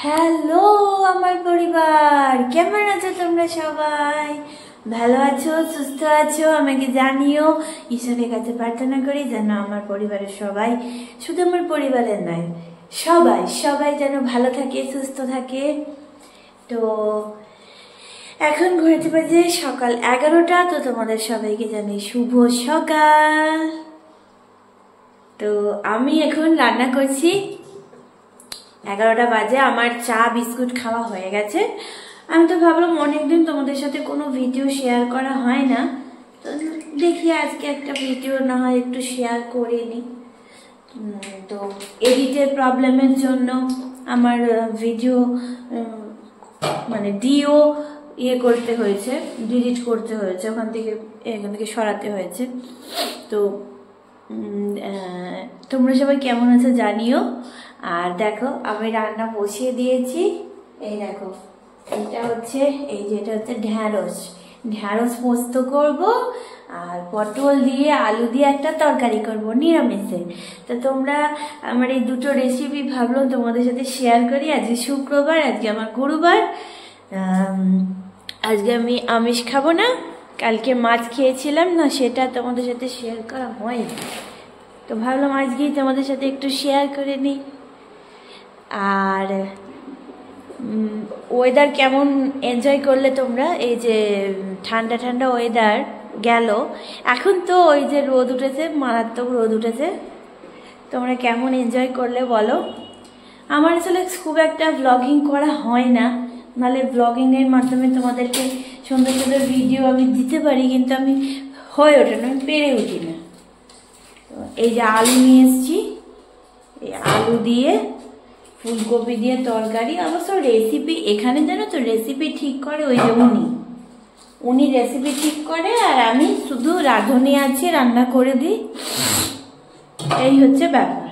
Hello আমার পরিবার, কেমন আছো তোমরা? সবাই ভালো আছো, সুস্থ আছো? আমাকে জানিও। ঈশ্বরের কাছে প্রার্থনা করি যেন আমার পরিবারের সবাই, শুধু আমার পরিবারের নয়, সবাই সবাই যেন ভালো থাকে, সুস্থ থাকে। তো এখন ঘুরতে বাজে সকাল 11টা। তো তোমাদের সবাইকে জানাই শুভ সকাল। তো আমি এখন রান্না করছি, 11টা বাজে। আমার চা বিস্কুট খাওয়া হয়ে গেছে। আমি তো ভাবলাম অনেকদিন তোমাদের সাথে কোনো ভিডিও শেয়ার করা হয় না, তো দেখি আজকে একটা ভিডিও না হয় একটু শেয়ার করে নিই। তো এডিটের প্রবলেমের জন্য আমার ভিডিও মানে করতে হয়েছে, ডিলিট করতে হয়েছে, এখান থেকে সরাতে হয়েছে। তো তোমরা সবাই কেমন আছো জানিও। আর দেখো আমি রান্না বসিয়ে দিয়েছি। এই দেখো, এটা হচ্ছে এটা হচ্ছে ঢ্যাঁড়স পোস্ত করব, আর পটল দিয়ে আলু দিয়ে একটা তরকারি করব নিরামিষে। তো তোমরা আমার এই দুটো রেসিপি ভাবলাম তোমাদের সাথে শেয়ার করি। আজকে শুক্রবার, আজকে আমার গুরুবার। আজকে আমি আমিষ খাবো না, কালকে মাছ খেয়েছিলাম না, সেটা তোমাদের সাথে শেয়ার করা হয়নি। তো ভাবলাম আজকেই তোমাদের সাথে একটু শেয়ার করে নিই। আর ওয়েদার কেমন এনজয় করলে তোমরা? এই যে ঠান্ডা ঠান্ডা ওয়েদার গেল, এখন তো ওই যে রোদ উঠেছে, মারাত্মক রোদ উঠেছে। তোমরা কেমন এনজয় করলে বলো। আমার আসলে খুব একটা ব্লগিং করা হয় না, নাহলে ব্লগিংয়ের মাধ্যমে তোমাদেরকে সুন্দর সুন্দর ভিডিও আমি দিতে পারি, কিন্তু আমি হয়ে ওঠে না, আমি পেরে উঠি না। এই যে আলু নিয়ে এসছি, এই আলু দিয়ে ফুলকপি দিয়ে তরকারি। অবশ্য রেসিপি এখানে জানো তো, রেসিপি ঠিক করে ওই যে উনি রেসিপি ঠিক করে, আর আমি শুধু রাঁধুনি আছি, রান্না করে দিই। এই হচ্ছে ব্যাপার।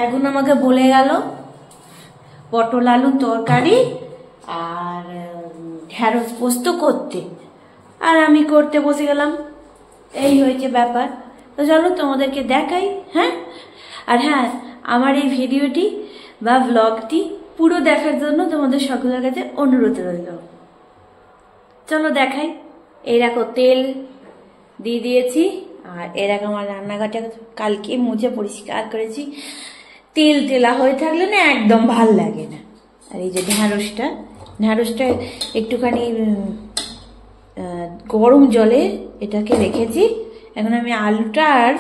এখন আমাকে বলে গেল পটল আলু তরকারি আর ঢ্যাঁড়স পোস্ত করতে, আর আমি করতে বসে গেলাম। এই হয়েছে ব্যাপার। তো চলো তোমাদেরকে দেখাই। হ্যাঁ, আর হ্যাঁ, আমার এই ভিডিওটি বা ব্লগটি পুরো দেখার জন্য তোমাদের সকলের কাছে অনুরোধ রইল। চলো দেখাই। এই দেখো তেল দিয়ে দিয়েছি, আর এরকম আমার রান্নাঘরটা কালকে মুছে পরিষ্কার করেছি। তেল তেলা হয়ে থাকলে না একদম ভাল লাগে না। আর এই যে ঢ্যাঁড়সটা একটুখানি গরম জলে এটাকে রেখেছি। এখন আমি আলুটা আর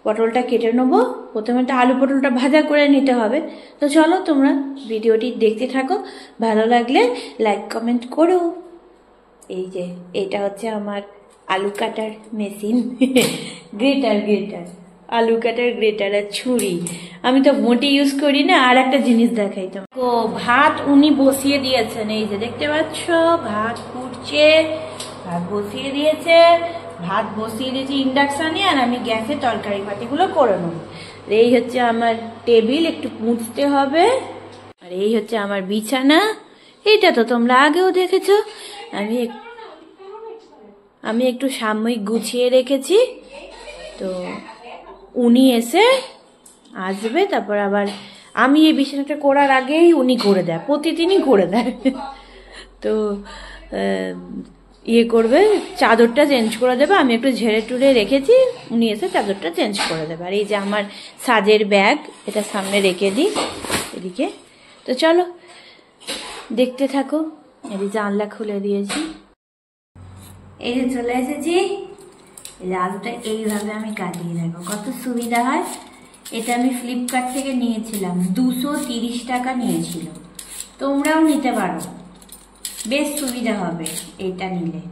পটলটা কেটে নেবো। প্রথমে তো আলু পটলটা ভাজা করে নিতে হবে। তো চলো তোমরা ভিডিওটি দেখতে থাকো, ভালো লাগলে লাইক কমেন্ট করো। এই যে এটা হচ্ছে আমার আলু কাটার মেশিন, গ্রেটার আলু কাটার গ্রেটার আর ছুরি। আমি তো মোটে ইউজ করি না। আর একটা জিনিস দেখাই তো, ভাত উনি বসিয়ে দিয়েছেন। এই যে দেখতে পাচ্ছ, ভাত ফুটছে, ভাত বসিয়ে দিয়েছে। ইন্ডাকশনে, আর আমি গ্যাসে তরকারি পাতিগুলো করে নেব। এই হচ্ছে আমার টেবিল, একটু মুছতে হবে। আর এই হচ্ছে আমার বিছানা, এটা তো তোমরা আগেও দেখেছো। আমি একটু সাময়িক গুছিয়ে রেখেছি। তো উনি এসে আসবে, তারপর আবার আমি এই বিছানাটা করার আগেই উনি করে দেয়, প্রতিদিনই করে দেয়। তো করবে, চাদরটা চেঞ্জ করে দেবে। আমি একটু ঝেড়ে টুড়ে রেখেছি, উনি এসে চাদরটা চেঞ্জ করে দেবে। আর এই যে আমার সাজের ব্যাগ, এটা সামনে রেখে দিই এদিকে। তো চলো দেখতে থাকো। এই জানলা খুলে দিয়েছি, এই যে চলে এসেছি। এই যে আলুটা এইভাবে আমি কাটিয়ে দেখো কত সুবিধা হয়। এটা আমি ফ্লিপকার্ট থেকে নিয়েছিলাম, 230 টাকা নিয়েছিল। তোমরাও নিতে পারো, বেশ সুবিধা হবে এটা নিলে।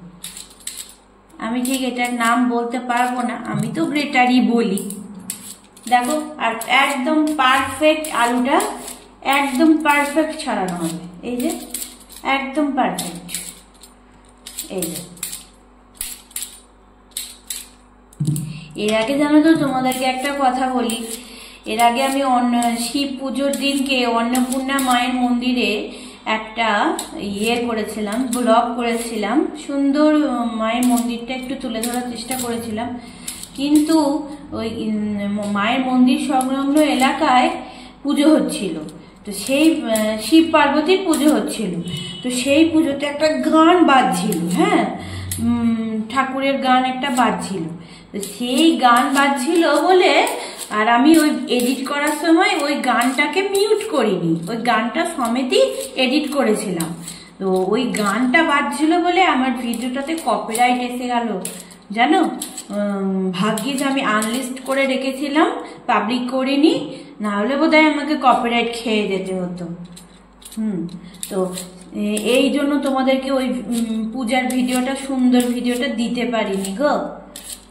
আমি ঠিক এটার নাম বলতে পারবো না, আমি তো গ্রেটারই বলি। দেখো, আর একদম পারফেক্ট, আলুটা একদম পারফেক্ট ছাড়ানো হবে। এই যে একদম পারফেক্ট। এই যে এর আগে জানো তো তোমাদেরকে একটা কথা বলি, এর আগে আমি শিব পুজোর দিনকে অন্নপূর্ণা মায়ের মন্দিরে একটা করেছিলাম, ব্লগ করেছিলাম। সুন্দর মায়ের মন্দিরটা একটু তুলে ধরার চেষ্টা করেছিলাম, কিন্তু ওই মায়ের মন্দির সংলগ্ন এলাকায় পুজো হচ্ছিল। তো সেই শিব পার্বতীর পুজো হচ্ছিল। তো সেই পুজোতে একটা গান বাজছিল, হ্যাঁ, ঠাকুরের গান একটা বাজছিল। তো সেই গান বাজছিল বলে আর আমি ওই এডিট করার সময় ওই গানটাকে মিউট করিনি, ওই গানটা সমেতই এডিট করেছিলাম। তো ওই গানটা বাজছিল বলে আমার ভিডিওটাতে কপিরাইট এসে গেল জানো। ভাগ্যিস আমি আনলিস্ট করে রেখেছিলাম, পাবলিক করিনি, না হলে বোধহয় আমাকে কপিরাইট খেয়ে যেতে হতো। তো এই জন্য তোমাদেরকে ওই পূজার ভিডিওটা, সুন্দর ভিডিওটা দিতে পারিনি গো।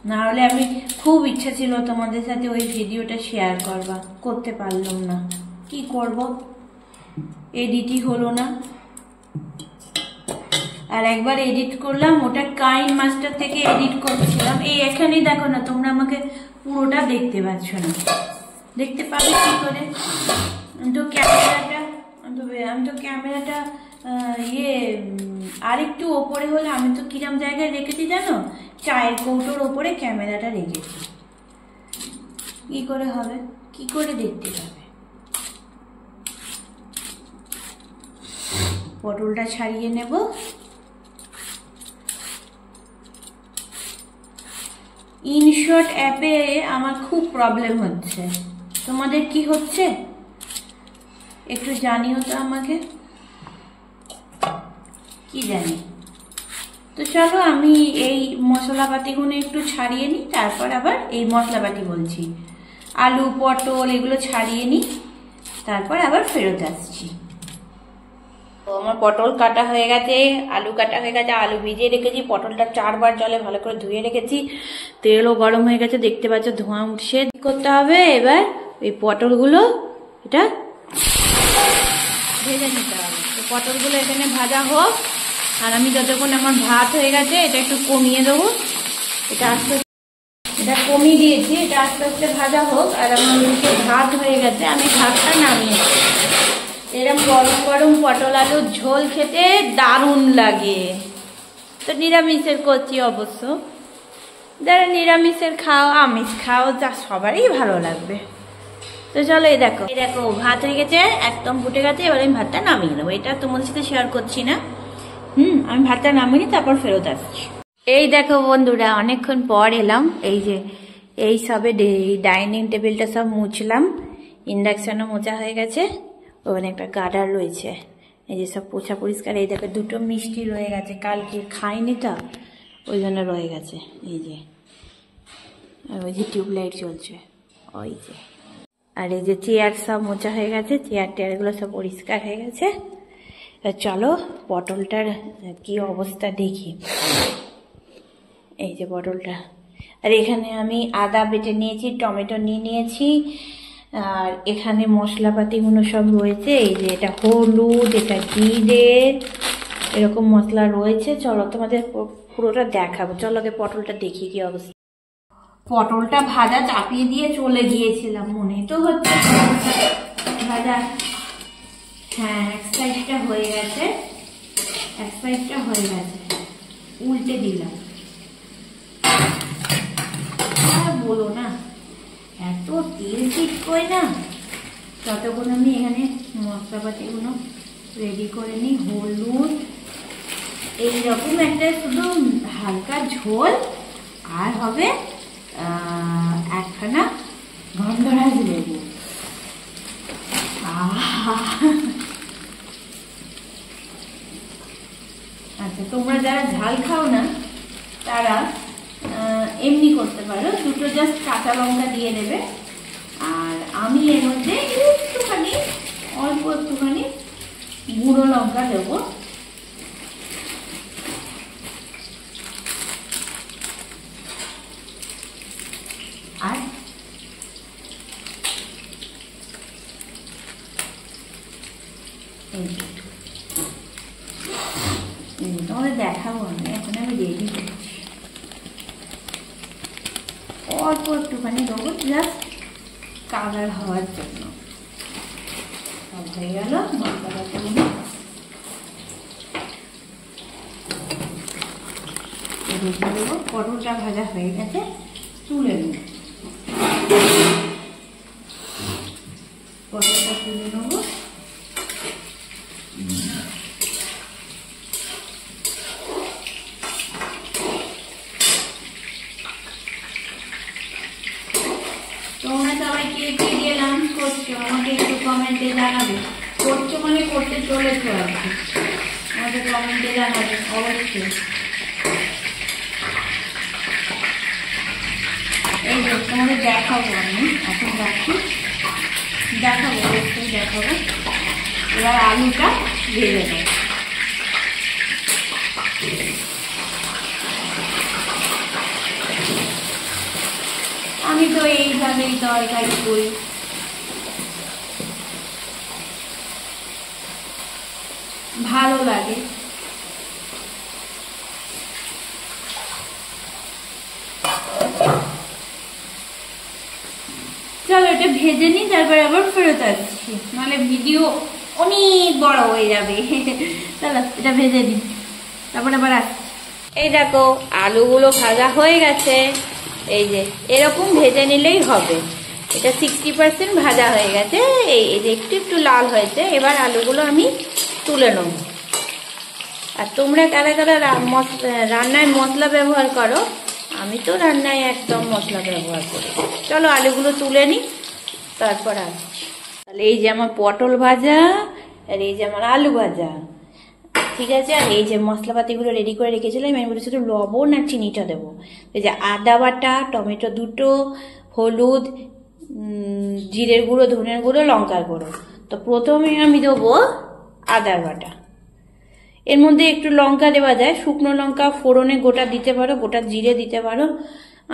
না হলে আমি খুব ইচ্ছা ছিল তোমাদের সাথে ওই ভিডিওটা শেয়ার করতে পারলাম না, কি করব, এডিটই হলো না। আর একবার এডিট করলাম, ওটা কাইন মাস্টার থেকে এডিট করছিলাম। এই এখানেই দেখো না, তোমরা আমাকে পুরোটা দেখতে পাচ্ছ না, দেখতে পাবে কি করে? আমি তো ক্যামেরাটা আরেকটু ওপরে হলে, আমি তো কিরম জায়গায় রেখেছি জানো, চায়ের কৌটোর ওপরে ক্যামেরাটা রেখেছি। কি করে হবে, কি করে দেখতে পাবে? পটলটা ছাড়িয়ে নেব। ইনশট অ্যাপে আমার খুব প্রবলেম হচ্ছে, তোমাদের কি হচ্ছে একটু জানিও তো আমাকে, কি জানি। তো চলো আমি এই মশলাপাতিগুলো একটু ছাড়িয়ে নিই, তারপর আবার এই মশলাপাতি বলছি, আলু পটল এগুলো ছাড়িয়ে নিই, তারপর আবার ফেরত আসছি। তো আমার পটল কাটা হয়ে গেছে, আলু কাটা হয়ে গেছে, আলু ভিজিয়ে রেখেছি, পটলটা 4 বার জলে ভালো করে ধুয়ে রেখেছি, তেলও গরম হয়ে গেছে, দেখতে পাচ্ছ ধোঁয়া উঠছে। করতে হবে এবার এই পটলগুলো এটা ভেজে নিতে হবে। তো পটলগুলো এখানে ভাজা হোক, আর আমি যতক্ষণ আমার ভাত হয়ে গেছে এটা একটু কমিয়ে দেবো, এটা কমিয়ে দিয়েছি, এটা আস্তে আস্তে ভাজা হোক। আর আমার ভাত হয়ে গেছে, আমি ভাতটা নামিয়ে, এরকম গরম গরম পটল আলুর ঝোল খেতে দারুণ লাগে। তো নিরামিষের করছি অবশ্য, যারা নিরামিষের খাও আমিষ খাও, যা সবারই ভালো লাগবে। তো চলো এই দেখো ভাত হয়ে গেছে, একদম ফুটে গেছে, এবার আমি ভাতটা নামিয়ে নেবো। এটা তোমাদের সাথে শেয়ার করছি না, আমি ভাতটা নামিয়ে তারপর ফেরত আসছি। এই দেখো বন্ধুরা, অনেকক্ষণ পর এলাম। এই যে এই সবে ডাইনিং টেবিলটা সব মুছলাম, ইন্ডাকশনও মোছা হয়ে গেছে, ওখানে একটা গার্ডার রয়েছে, এই যে সব পোছা পরিষ্কার। এই দেখো 2টো মিষ্টি রয়ে গেছে, কালকে খাইনি তো ওই জন্য রয়ে গেছে। এই যে ওই যে টিউবলাইট চলছে ওই যে, আর এই যে চেয়ার সব মোছা হয়ে গেছে, চেয়ার টেয়ারগুলো সব পরিষ্কার হয়ে গেছে। চলো পটলটার কি অবস্থা দেখি। এই যে পটলটা, আর এখানে আমি আদা বেটে নিয়েছি, টমেটো নিয়েছি, আর এখানে মশলাপাতিগুলো সব রয়েছে। এই যে এটা হলুদ, এটা জিরে, এরকম মশলা রয়েছে। চলো তোমাদের পুরোটা দেখাবো, চলো আগে পটলটা দেখি কি অবস্থা। পটলটা ভাজা চাপিয়ে দিয়ে চলে গিয়েছিলাম, মনে তো হচ্ছে ভাজা, হ্যাঁ এক সাইডটা হয়ে গেছে, উল্টে দিলাম। বলো না, এত তেল ঠিক করে না। ততক্ষণ আমি এখানে মশলাপাতিগুলো রেডি করে নিই। হলুদ, এইরকম একটা শুধু হালকা ঝোল, আর হবে একখানা গন্ধরাজ লেবু। আচ্ছা, তোমরা যারা ঝাল খাও না তারা এমনি করতে পারো, 2টো জাস্ট কাঁচা লঙ্কা দিয়ে দেবে। আর আমি এর মধ্যে অল্প একটুখানি গুঁড়ো লঙ্কা দেবো। আর তোমাদের দেখাবো আমি, এখন আমি রেডি করছি। অল্প একটুখানি দেবো, জাস্ট কালার হওয়ার জন্য। হয়ে গেল মশলাগুলো, দেবো। পটলটা ভাজা হয়ে গেছে, তুলে নেব। পটলটা তুলে নেবো। কমেন্টে জানাবে, করছো মানে করতে চলেছো আর কি, আমাদের কমেন্টে জানাবে অবশ্যই। এই যে তোমাদের দেখাবো, আমি এখন রাখি, দেখাবো অবশ্যই দেখাবো। এবার আলুটা ভেজে দেবো। আমি তো এইভাবেই তরকারি করি। ভালো লাগে। চলো এটা ভেজে নিই, তারপরে আবার ফেরত আসছি, নাহলে ভিডিও অনেক বড় হয়ে যাবে। চলো এটা ভেজে নিই, তারপরে আবার আসছি। এই দেখো আলুগুলো ভাজা হয়ে গেছে, এই যে এরকম ভেজে নিলেই হবে। এটা 60% ভাজা হয়ে গেছে, এই যে একটু একটু লাল হয়েছে। এবার আলুগুলো আমি তুলে নেব। আর তোমরা কারা কারা রান্নায় মশলা ব্যবহার করো? আমি তো রান্নায় একদম মশলা ব্যবহার করি। চলো আলুগুলো তুলে নিই, তারপর আসছি। তাহলে এই যে আমার পটল ভাজা, আর এই যে আমার আলু ভাজা, ঠিক আছে। আর এই যে মশলাপাতিগুলো রেডি করে রেখেছিলাম, আমি বলেছি শুধু লবণ আর চিনিটা দেবো। এই যে আদা বাটা, টমেটো দুটো, হলুদ, জিরের গুঁড়ো, ধনের গুঁড়ো, লঙ্কার গুঁড়ো। তো প্রথমে আমি দেবো আদার বাটা। এর মধ্যে একটু লঙ্কা দেওয়া যায়, শুকনো লঙ্কা ফোড়নে গোটা দিতে পারো, গোটা জিরে দিতে পারো।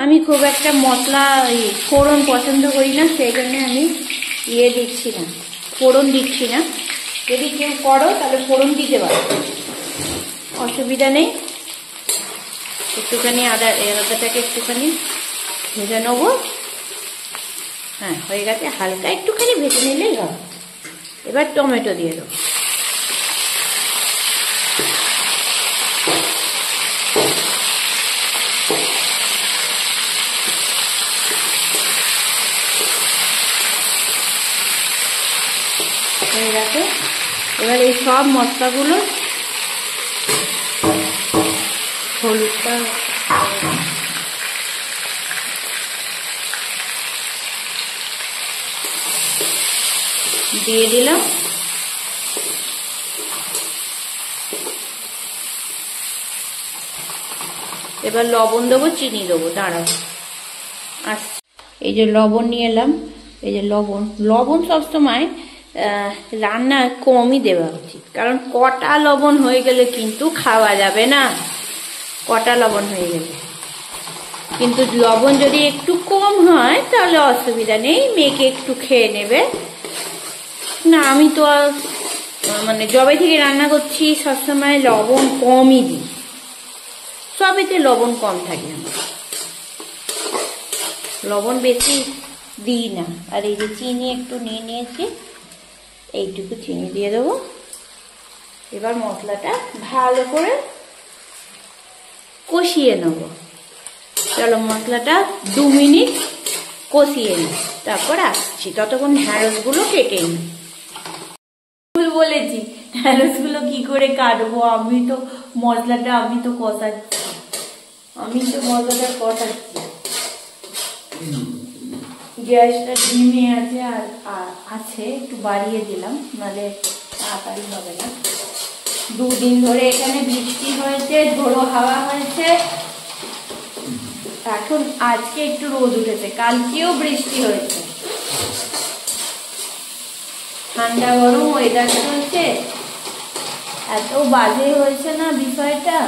আমি খুব একটা মশলা ফোড়ন পছন্দ করি না, সেই জন্য আমি দিচ্ছি না, ফোড়ন দিচ্ছি না। যদি কেউ করো তাহলে ফোড়ন দিতে পারো, অসুবিধা নেই। একটুখানি আদাটাকে একটুখানি ভেজে নেবো। হ্যাঁ হয়ে গেছে, হালকা একটুখানি ভেজে নিলেই হবে। এবার টমেটো দিয়ে দেবো। হয়ে গেছে। এবার এই সব মশলাগুলো, হলুদটা দিয়ে দিলাম। এবার লবণ দেবো, চিনি দেবো, দাঁড়াও আচ্ছা। এই যে লবণ নিয়ে এলাম, এই যে লবণ সবসময় রান্না কমই দেওয়া উচিত, কারণ কটা লবণ হয়ে গেলে কিন্তু খাওয়া যাবে না, কটা লবণ হয়ে গেলে। কিন্তু লবণ যদি একটু কম হয় তাহলে অসুবিধা নেই, মেয়েকে একটু খেয়ে নেবে। না আমি তো মানে যবে থেকে রান্না করছি সবসময় লবণ কমই দিই, সবেতে লবণ কম থাকে, লবণ বেশি দিই না। আর এই যে চিনি একটু নিয়ে নিয়েছি, এইটুকু চিনি দিয়ে দেবো। এবার মশলাটা ভালো করে কষিয়ে নেব। চলো মশলাটা 2 মিনিট কষিয়ে নিই, তারপর আসছি। ততক্ষণ ঢ্যাঁড়সগুলো কেটে নিই। বলেছি ঢ্যাঁড়সগুলো কি করে কাটবো, আমি তো মশলাটা কষাচ্ছি। গ্যাসটা ধিমে আছে, আর আছে একটু বাড়িয়ে দিলাম, নাহলে তাড়াতাড়ি হবে না। 2 দিন ধরে এখানে বৃষ্টি হয়েছে, ঝোড়ো হাওয়া হয়েছে। এখন আজকে একটু রোদ উঠেছে, কালকেও বৃষ্টি হয়েছে। ঠান্ডা গরম ওয়েদার চলছে, এত বাজে হয়েছে না বিষয়টা।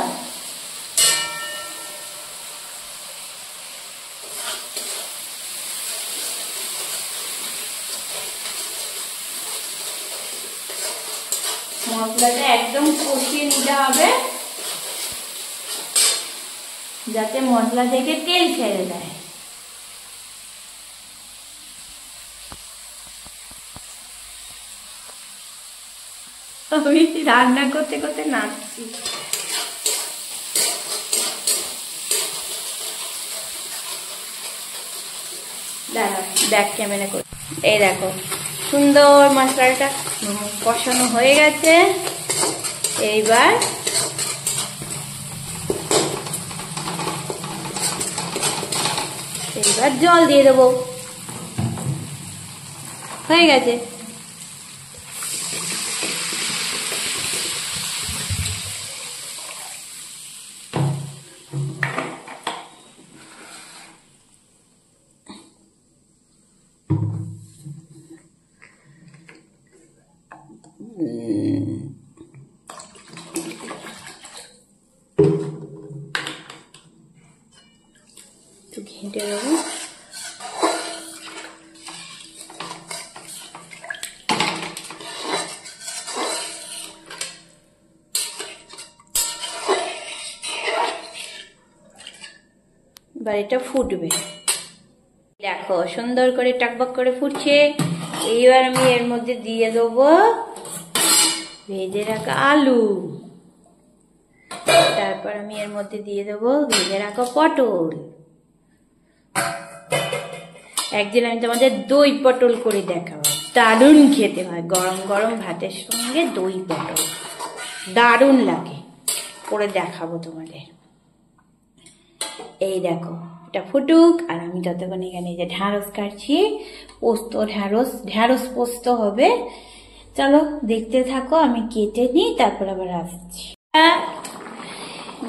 মশলাটা একদম কষিয়ে নিতে হবে, যাতে মশলা থেকে তেল ছেড়ে দেয়। আমি রান্না করতে করতে নাচছি। দাঁড়াও ব্যাক ক্যামেরা করে, এই দেখো সুন্দর মশলাটা কষানো হয়ে গেছে। এইবার জল দিয়ে দেবো, হয়ে গেছে। একটু ঘেঁটে দেবো। এবার এটা ফুটবে, দেখো সুন্দর করে টকবক করে ফুটছে। এইবার আমি এর মধ্যে দিয়ে দেবো ভেজে রাখা আলু, তারপর আমি এর মধ্যে দিয়ে দেবো ভেজে রাখা পটল। একদিন আমি তোমাদের দই পটল করে দেখাবো, দারুণ খেতে হয় গরম গরম ভাতের সঙ্গে দই পটল, দারুণ লাগে, করে দেখাবো তোমাদের। এই দেখো এটা ফুটুক, আর আমি ততক্ষণ এখানে যে ঢ্যাঁড়স কাটছি, পোস্ত ঢ্যাঁড়স পোস্ত হবে। চলো দেখতে থাকো, আমি কেটে নিই তারপর আবার আসছি।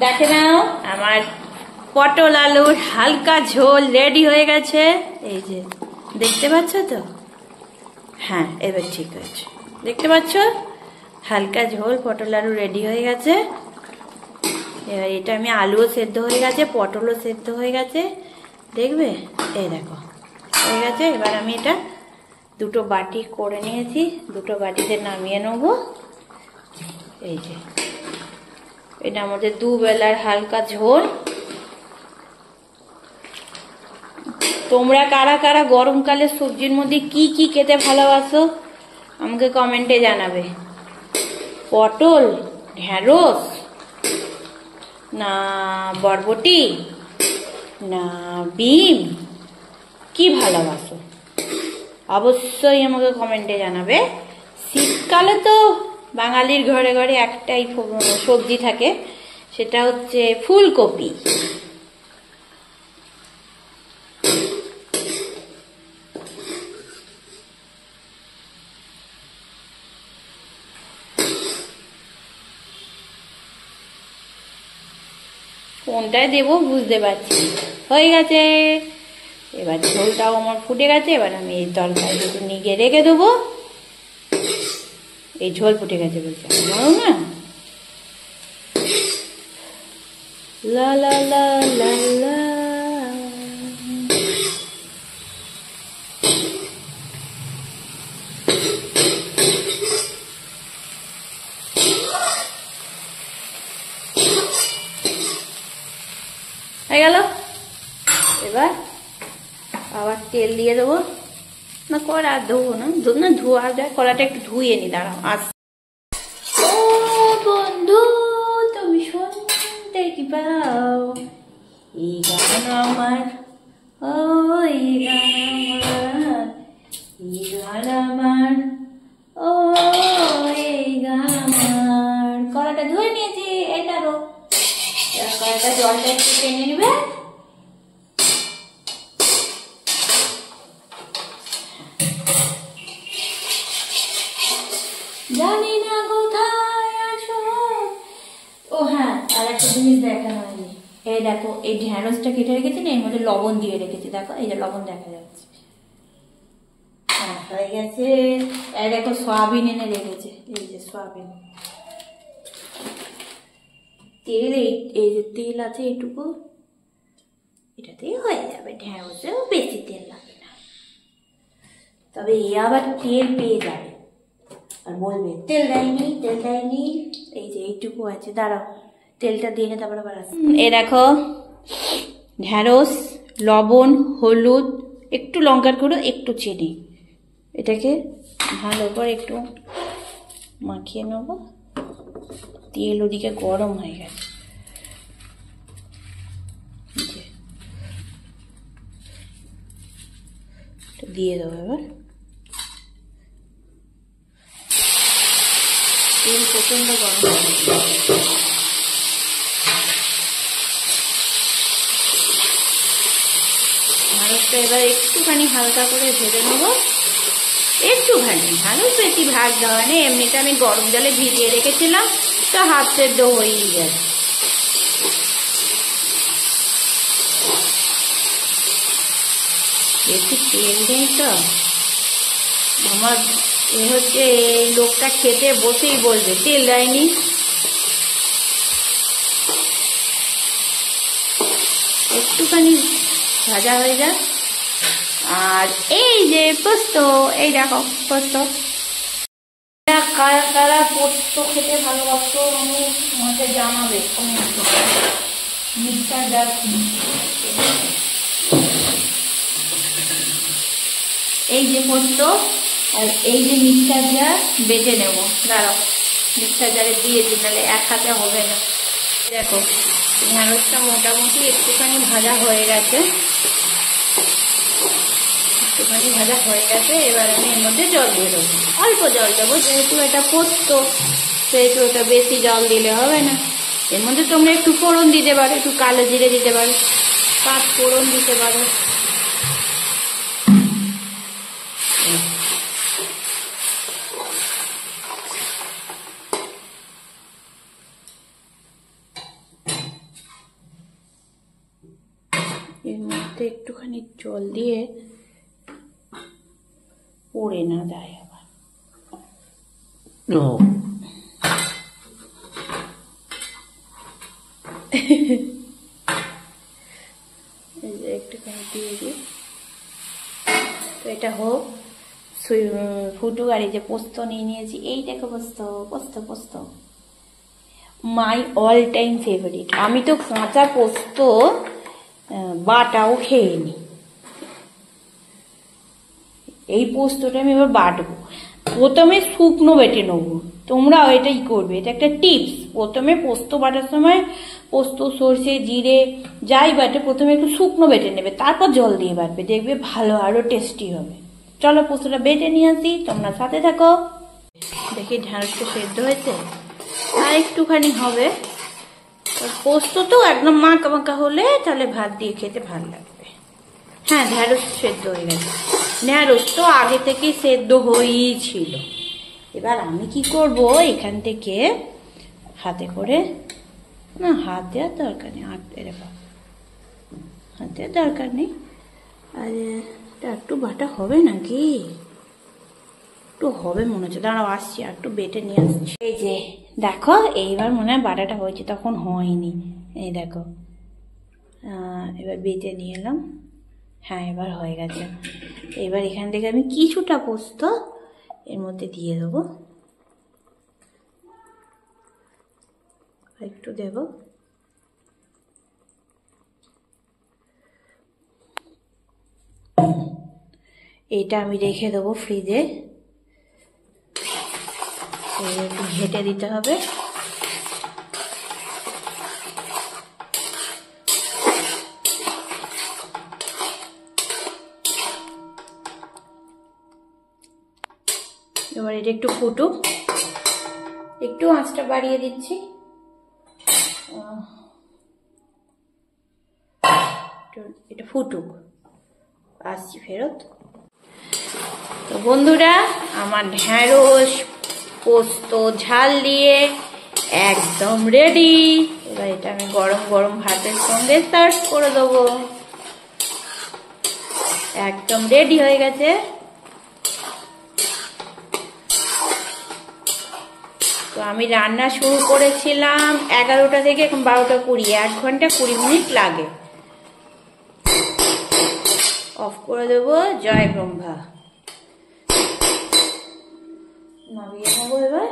দেখে নাও আমার পটল আলুর হালকা ঝোল রেডি হয়ে গেছে। এই যে দেখতে পাচ্ছ তো? হ্যাঁ এবার ঠিক আছে, দেখতে পাচ্ছ হালকা ঝোল পটল আলু রেডি হয়ে গেছে। এবার এটা আমি আলুও সেদ্ধ হয়ে গেছে, পটলও সেদ্ধ হয়ে গেছে, দেখবে এই দেখো হয়ে গেছে। এবার আমি এটা দুটো বাটি করে নিয়েছি, দুটো বাটিতে নামিয়ে নেব। এই যে এটা আমাদের দুবেলার হালকা ঝোল। তোমরা কারা কারা গরমকালে সবজির মধ্যে কি কি খেতে ভালোবাসো আমাকে কমেন্টে জানাবে। পটল, ঢ্যাঁড়স, না বরবটি, না বিম, কি ভালোবাসো অবশ্যই আমাকে কমেন্টে জানাবে। শীতকালে তো বাঙালির ঘরে ঘরে একটাই সবজি থাকে, সেটা হচ্ছে ফুলকপি। কোনটায় দেবো বুঝতে পারছি। হয়ে গেছে, এবার ঝোলটাও আমার ফুটে গেছে। এবার আমি এই তরকারি দুটো নিয়ে রেখে দেবো। এই ঝোল ফুটে গেছে বলছে আমারও না। লা লা লা লা লা। হয়ে গেল। এবার আবার তেল দিয়ে দেবো। না কড়া ধোবো না, না ধোয়া যায়, কড়াটা একটু ধুয়ে নি, দাঁড়াও আস। ও বন্ধু তুমি শুনতে কি পাও, এই গান আমার, ও এই গান আমার, এই গান আমার, ও এই গান আমার। কড়াটা ধুয়ে নিয়েছি, এই দেখো কড়াটা জলটা একটু টেনে নিবে। জানি না কোথায় আছো। ও হ্যাঁ, আর একটা জিনিস দেখানো হয়নি। এই দেখো এই ঢ্যাঁড়সটা কেটে রেখেছি না, এর মধ্যে লবণ দিয়ে রেখেছি, দেখো এই যে লবণ দেখা যাচ্ছে। হ্যাঁ হয়ে গেছে। এই দেখো সয়াবিন এনে রেখেছে, এই যে সয়াবিন, তেল এই যে তেল আছে এইটুকু, এটাতেই হয়ে যাবে। ঢ্যাঁড়সেও বেশি তেল লাগে না, তবে এ আবার তেল পেয়ে যাবে আর বলবে তেল দেয়নি তেল দেয়নি। এই যে এইটুকু আছে, দাঁড়াও তেলটা দিয়ে নে তারপরে আবার আসি। এ দেখো ঢ্যাঁড়স, লবণ, হলুদ, একটু লঙ্কার গুঁড়ো, একটু চিনি, এটাকে ভালো করে একটু মাখিয়ে নেব। তেল ওদিকে গরম হয়ে গেছে, দিয়ে দেবো। এবার তেল প্রচন্ড গরম হয়ে গেছে। ঢ্যাঁড়সটা এবার একটুখানি হালকা করে ভেজে নেবো, একটুখানি, ঢ্যাঁড়স বেশি ভাজতে হয় না, এমনিতে আমি গরম জলে ভিজিয়ে রেখেছিলাম তো হাফ সেদ্ধ হয়েই গেছে। বেশি তেল নেই তো, আমার এ হচ্ছে এই লোকটা খেতে বসেই বলবে তেল দেয়নি। একটুখানি ভাজা হয়ে যায়। আর এই যে পোস্ত, এই দেখো পোস্ত, কারা কারা পোস্ত খেতে ভালোবাসতো আমাকে জানাবে। মিক্সার জার, এই যে পোস্ত আর এই যে মিক্সার জার বেটে নেব। দাঁড়াও মিক্সার জারে দিয়ে দিই, নাহলে এক হাতে হবে না। দেখো ঢ্যাঁড়সটা মোটামুটি একটুখানি ভাজা হয়ে গেছে, একটুখানি ভাজা হয়ে গেছে। এবার আমি এর মধ্যে জল দিয়ে দেবো, অল্প জল দেবো, যেহেতু এটা পোস্ত সেহেতু এটা বেশি জল দিলে হবে না। এর মধ্যে তোমরা একটু ফোড়ন দিতে পারো, একটু কালো জিরে দিতে পারো, 5 ফোড়ন দিতে পারো। এর মধ্যে একটুখানি জল দিয়ে পড়ে না যায় আবার। একটুখানি দিয়ে দিই। তো এটা হোক, ফুটুক। আর এই যে পোস্ত নিয়ে নিয়েছি, এই দেখো পোস্ত, পোস্ত পোস্ত মাই অল টাইম ফেভারিট। আমি তো কাঁচা পোস্ত বাটাও খেয়ে নি। এই পোস্তটা আমি এবার বাটবো। প্রথমে শুকনো বেটে নেবো, তোমরাও এটাই করবে, এটা একটা টিপস। প্রথমে পোস্ত বাটার সময় পোস্ত, সর্ষে, জিরে যাই বাটে প্রথমে একটু শুকনো বেটে নেবে, তারপর জল দিয়ে বাটবে, দেখবে ভালো আরো টেস্টি হবে। চলো পোস্তটা বেটে নিয়ে আসি, তোমরা সাথে থাকো। দেখি ঢ্যাঁড়সটা সেদ্ধ হয়েছে, আর একটুখানি হবে। পোস্ত তো একদম মাখা মাখা হলে তাহলে ভাত দিয়ে খেতে ভালো লাগবে। হ্যাঁ ঢ্যাঁড়স সেদ্ধ হয়ে গেছে। ঢ্যাঁড়স তো আগে থেকে সেদ্ধ হয়েই ছিল। এবার আমি কি করব, এখান থেকে হাতে করে, না হাত দেওয়ার দরকার নেই, হাত দেওয়ার দরকার নেই। আর একটু বাটা হবে নাকি, একটু হবে মনে হচ্ছে। দাঁড়াও আসছি, আর একটু বেটে নিয়ে আসছি। এই যে দেখো এইবার মনে হয় বাটাটা হয়েছে, তখন হয়নি। এই দেখো এবার বেটে নিয়ে এলাম। হ্যাঁ এবার হয়ে গেছে। এবার এখান থেকে আমি কিছুটা পোস্ত এর মধ্যে দিয়ে দেবো, একটু দেব। এটা আমি রেখে দেবো ফ্রিজে, একটু ঘেটে দিতে হবে। এবার এটা একটু ফুটুক, একটু আঁচটা বাড়িয়ে দিচ্ছি। এটা ফুটুক, আসছি ফেরত। তো বন্ধুরা আমার ঢ্যাঁড়স পোস্ত ঝাল দিয়ে একদম রেডি। এবার এটা আমি গরম গরম ভাতের সঙ্গে সার্ভ করে দেবো। একদম রেডি হয়ে গেছে। তো আমি রান্না শুরু করেছিলাম 11টা থেকে, এখন 12টা 20, 1 ঘন্টা 20 মিনিট লাগে। অফ করে দেবো। জয় ব্রহ্মা। নামিয়ে নেবো এবার।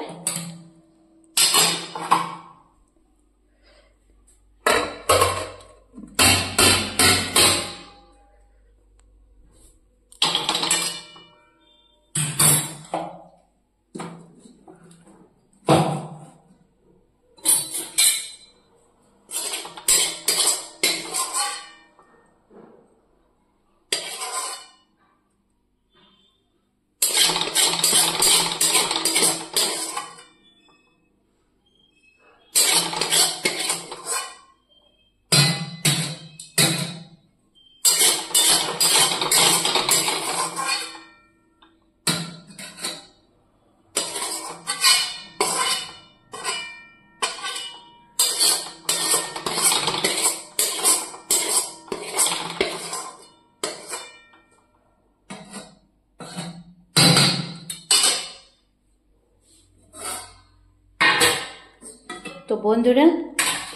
তো বন্ধুরা,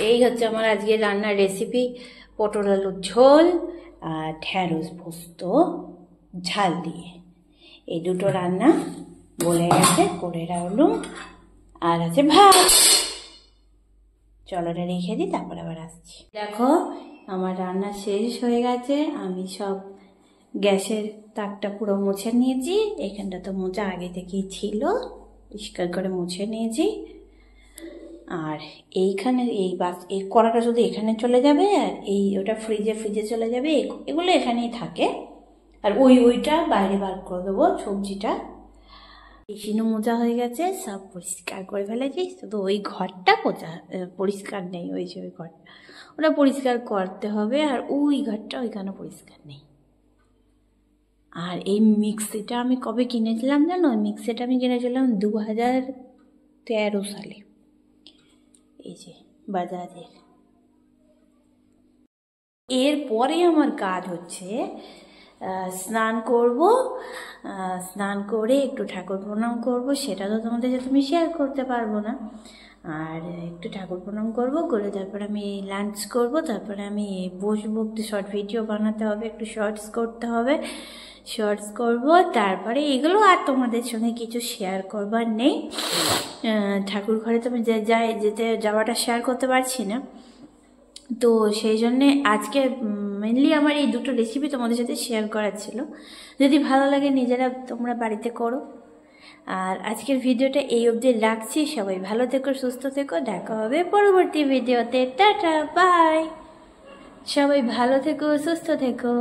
এই হচ্ছে আমার আজকে রান্নার রেসিপি, পটল আলুর ঝোল আর ঢ্যাঁড়স পোস্ত ঝাল দিয়ে। এই দুটো রান্না বলে গেছে, করে রাখলুম। আর আছে ভাত। চলো এটা রেখে দিই, তারপর আবার আসছি। দেখো আমার রান্না শেষ হয়ে গেছে। আমি সব গ্যাসের তাকটা পুরো মুছে নিয়েছি। এখানটা তো মোছা আগে থেকেই ছিল, পরিষ্কার করে মুছে নিয়েছি। আর এইখানে এই কড়াটা শুধু এখানে চলে যাবে, আর ওটা ফ্রিজে চলে যাবে। এগুলো এখানেই থাকে। আর ওইটা বাইরে বার করে দেবো, সবজিটা। বেসিনও মোজা হয়ে গেছে, সব পরিষ্কার করে ফেলেছি। শুধু ওই ঘরটা পরিষ্কার নেই, ওই ঘরটা ওটা পরিষ্কার করতে হবে। আর ওই ঘরটা ওইখানে পরিষ্কার নেই। আর এই মিক্সিটা আমি কবে কিনেছিলাম জানো? মিক্সিটা আমি কিনেছিলাম 2013 সালে। এই যে বাজাজের। এরপরে আমার কাজ হচ্ছে স্নান করব। স্নান করে একটু ঠাকুর প্রণাম করব। সেটা তো তোমাদের সাথে আমি শেয়ার করতে পারবো না। আর একটু ঠাকুর প্রণাম করব, করে তারপরে আমি লাঞ্চ করব। তারপরে আমি বসবো, একটু শর্ট ভিডিও বানাতে হবে, একটু শর্টস করতে হবে, শর্টস করব। তারপরে এগুলো আর তোমাদের সঙ্গে কিছু শেয়ার করবার নেই। ঠাকুর ঘরে তো আমি যাওয়াটা শেয়ার করতে পারছি না। তো সেই জন্যে আজকে মেনলি আমার এই দুটো রেসিপি তোমাদের সাথে শেয়ার করার ছিল। যদি ভালো লাগে নিজেরা তোমরা বাড়িতে করো। আর আজকের ভিডিওটা এই অবধি রাখছি। সবাই ভালো থেকো, সুস্থ থেকো। দেখা হবে পরবর্তী ভিডিওতে। Tata, bye. সবাই ভালো থেকো, সুস্থ থেকো।